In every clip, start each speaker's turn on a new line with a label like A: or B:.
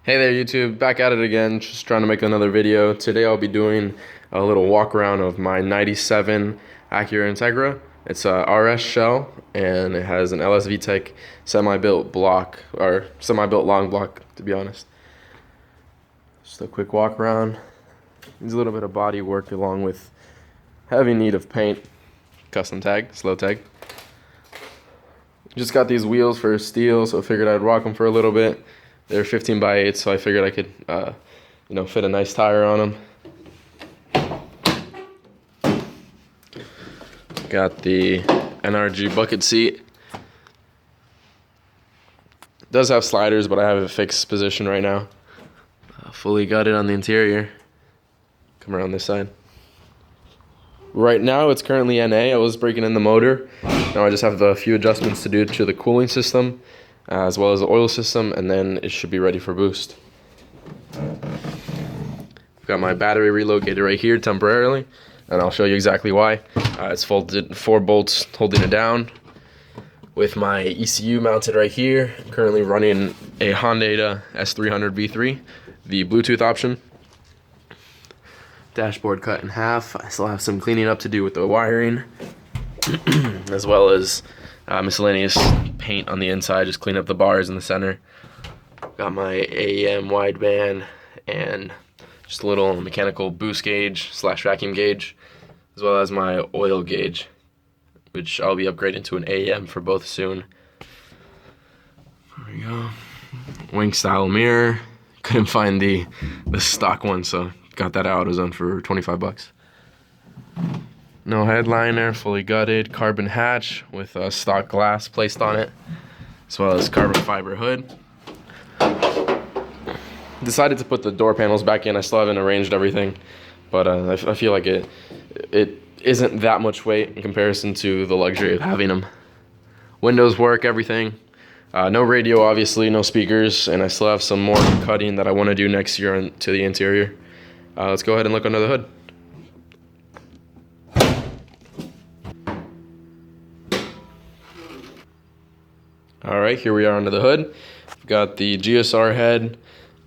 A: Hey there YouTube, back at it again, just trying to make another video. Today I'll be doing a little walk around of my 97 ACL Integra. It's a RS shell and it has an LSVtec semi-built block, or semi-built long block to be honest. Just a quick walk around. Needs a little bit of body work along with heavy need of paint. Custom tag, slow tag. Just got these wheels for steel, so I figured I'd rock them for a little bit. They're 15 by 8, so I figured I could, fit a nice tire on them. Got the NRG bucket seat. It does have sliders, but I have a fixed position right now. Fully gutted on the interior. Come around this side. Right now, it's currently NA. I was breaking in the motor. Now I just have a few adjustments to do to the cooling system, as well as the oil system, and then it should be ready for boost. I've got my battery relocated right here temporarily, and I'll show you exactly why. It's folded 4 bolts holding it down, with my ECU mounted right here. I'm currently running a Hondata S300 V3, the Bluetooth option. Dashboard cut in half. I still have some cleaning up to do with the wiring, as well as miscellaneous paint on the inside, just clean up the bars in the center. Got my AEM wideband and just a little mechanical boost gauge / vacuum gauge, as well as my oil gauge, which I'll be upgrading to an AEM for both soon. There we go. Wing style mirror. Couldn't find the stock one, so got that out. It was on for 25 bucks. No headliner, fully gutted, carbon hatch with stock glass placed on it, as well as carbon fiber hood. Decided to put the door panels back in. I still haven't arranged everything, but I feel like it isn't that much weight in comparison to the luxury of having them. Windows work, everything. No radio, obviously, no speakers, and I still have some more cutting that I want to do next year to the interior. Let's go ahead and look under the hood. Alright, here we are under the hood. We've got the GSR head,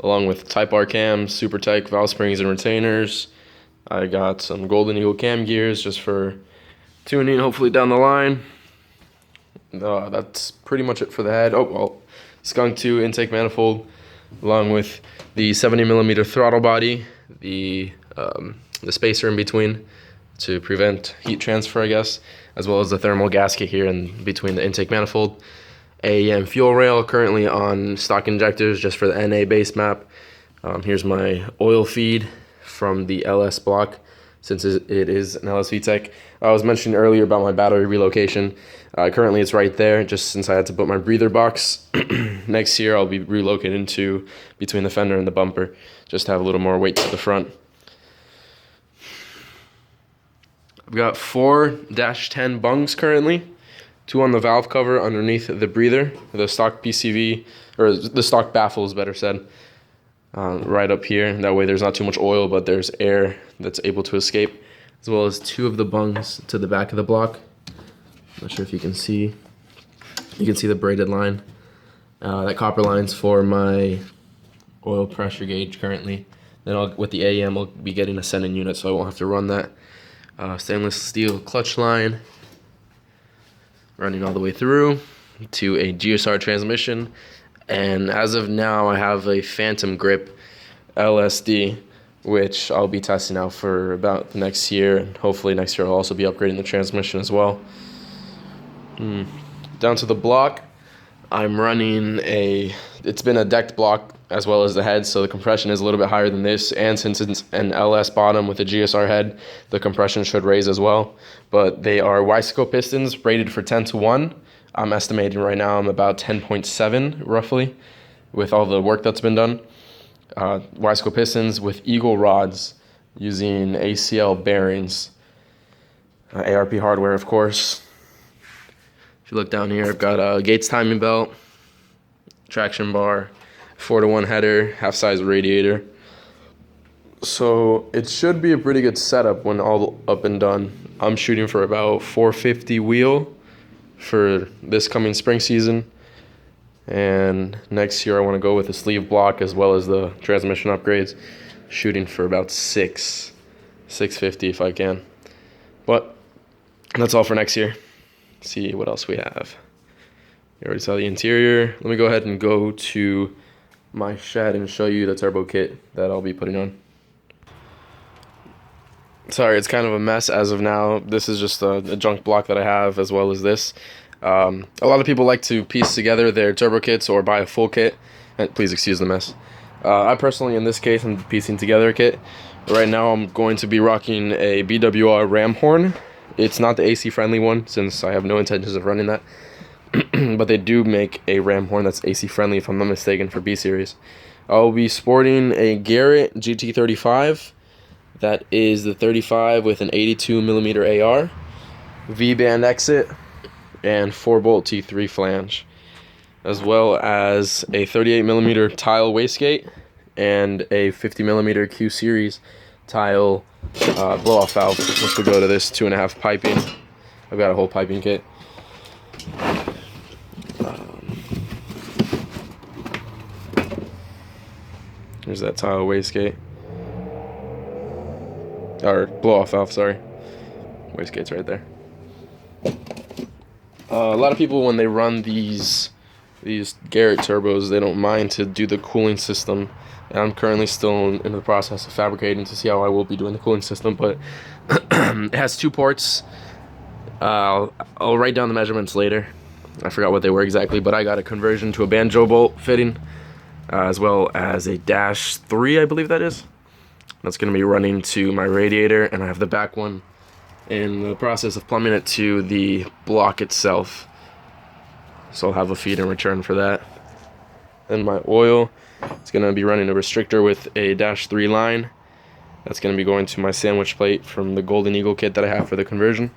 A: along with Type R cams, SuperTech valve springs and retainers. I got some Golden Eagle cam gears just for tuning, hopefully down the line. That's pretty much it for the head. Oh, well, Skunk 2 intake manifold, along with the 70mm throttle body, the spacer in between to prevent heat transfer, I guess, as well as the thermal gasket here in between the intake manifold. AEM fuel rail, currently on stock injectors just for the NA base map. Here's my oil feed from the LS block, since it is an LSVtec. I was mentioning earlier about my battery relocation. Currently it's right there, just since I had to put my breather box. Next year I'll be relocated into between the fender and the bumper, just to have a little more weight to the front. I've got 4-10 bungs currently. 2 on the valve cover underneath the breather, the stock PCV, or the stock baffles, better said, right up here. That way there's not too much oil, but there's air that's able to escape, as well as 2 of the bungs to the back of the block. Not sure if you can see. You can see the braided line. That copper line's for my oil pressure gauge currently. Then with the AEM, I'll be getting a sending unit, so I won't have to run that. Stainless steel clutch line, running all the way through to a GSR transmission, and as of now I have a Phantom Grip LSD, which I'll be testing out for about the next year, and hopefully next year I'll also be upgrading the transmission as well. Down to the block, I'm running it's been a decked block as well as the head, so the compression is a little bit higher than this, and since it's an LS bottom with a GSR head, the compression should raise as well. But they are Wiseco pistons rated for 10:1. I'm estimating right now I'm about 10.7 roughly with all the work that's been done. Wiseco pistons with eagle rods using ACL Bearings. ARP hardware, of course. If you look down here, I've got a Gates timing belt, traction bar, 4-to-1 header, half-size radiator. So it should be a pretty good setup when all up and done. I'm shooting for about 450 wheel for this coming spring season. And next year I want to go with the sleeve block as well as the transmission upgrades, shooting for about 650 if I can. But that's all for next year. See what else we have. You already saw the interior. Let me go ahead and go to my shed and show you the turbo kit that I'll be putting on. Sorry, it's kind of a mess as of now. This is just a junk block that I have, as well as this. A lot of people like to piece together their turbo kits or buy a full kit. And please excuse the mess. I personally, in this case, I'm piecing together a kit. Right now I'm going to be rocking a BWR Ramhorn. It's not the AC friendly one, since I have no intentions of running that. But they do make a Ramhorn that's AC friendly, if I'm not mistaken, for B series. I'll be sporting a Garrett GT35. That is the 35 with an 82mm AR, vband exit, and 4-bolt T3 flange, as well as a 38mm Tial Wastegate and a 50mm Q series Tial blow-off valve, which will go to this 2.5 piping. I've got a whole piping kit. There's that Tial Wastegate. Or blow-off valve, sorry. Wastegate's right there. A lot of people, when they run these Garrett turbos, they don't mind to do the cooling system. And I'm currently still in the process of fabricating to see how I will be doing the cooling system. But it has 2 ports. I'll write down the measurements later. I forgot what they were exactly, but I got a conversion to a banjo bolt fitting, as well as a -3, I believe that is. That's going to be running to my radiator, and I have the back one in the process of plumbing it to the block itself. So I'll have a feed in return for that. Then my oil, it's going to be running a restrictor with a -3 line. That's going to be going to my sandwich plate from the Golden Eagle kit that I have for the conversion.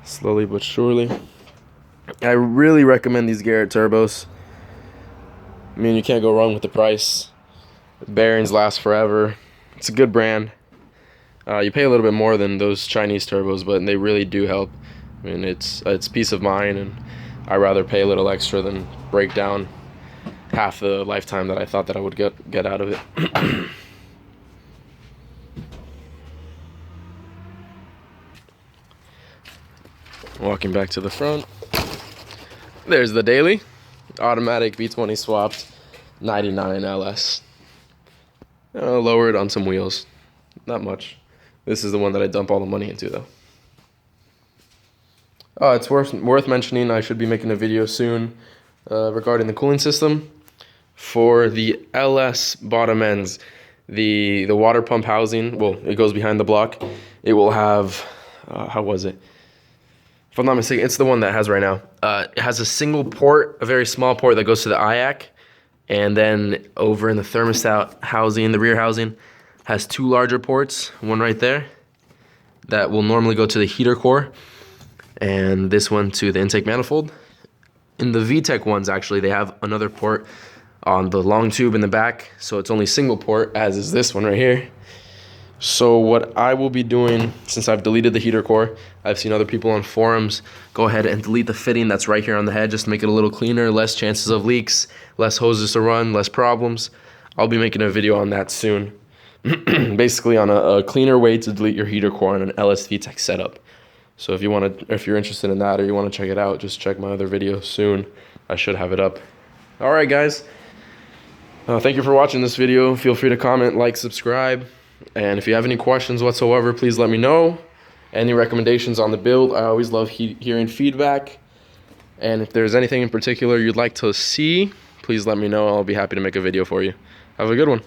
A: Slowly but surely. I really recommend these Garrett turbos. I mean, you can't go wrong with the price. The bearings last forever. It's a good brand. You pay a little bit more than those Chinese turbos, but they really do help. I mean, it's peace of mind, and I'd rather pay a little extra than break down half the lifetime that I thought that I would get out of it. Walking back to the front. There's the daily. Automatic V20 swapped 99 LS. Lowered on some wheels. Not much. This is the one that I dump all the money into, though. It's worth mentioning, I should be making a video soon regarding the cooling system. For the LS bottom ends, the water pump housing, well, it goes behind the block. It will have, how was it? If I'm not mistaken, it's the one that has right now. It has a single port, a very small port that goes to the IAC, and then over in the thermostat housing, the rear housing, has 2 larger ports, one right there, that will normally go to the heater core, and this one to the intake manifold. In the VTech ones, actually, they have another port on the long tube in the back, so it's only single port, as is this one right here. So what I will be doing, since I've deleted the heater core, I've seen other people on forums go ahead and delete the fitting that's right here on the head, just to make it a little cleaner, less chances of leaks, less hoses to run, less problems. I'll be making a video on that soon. Basically on a cleaner way to delete your heater core on an LSVtec setup. So if you're interested in that, or you want to check it out, just check my other video soon. I should have it up. All right, guys. Thank you for watching this video. Feel free to comment, like, subscribe. And if you have any questions whatsoever, please let me know. Any recommendations on the build, I always love hearing feedback. And if there's anything in particular you'd like to see, please let me know. I'll be happy to make a video for you. Have a good one.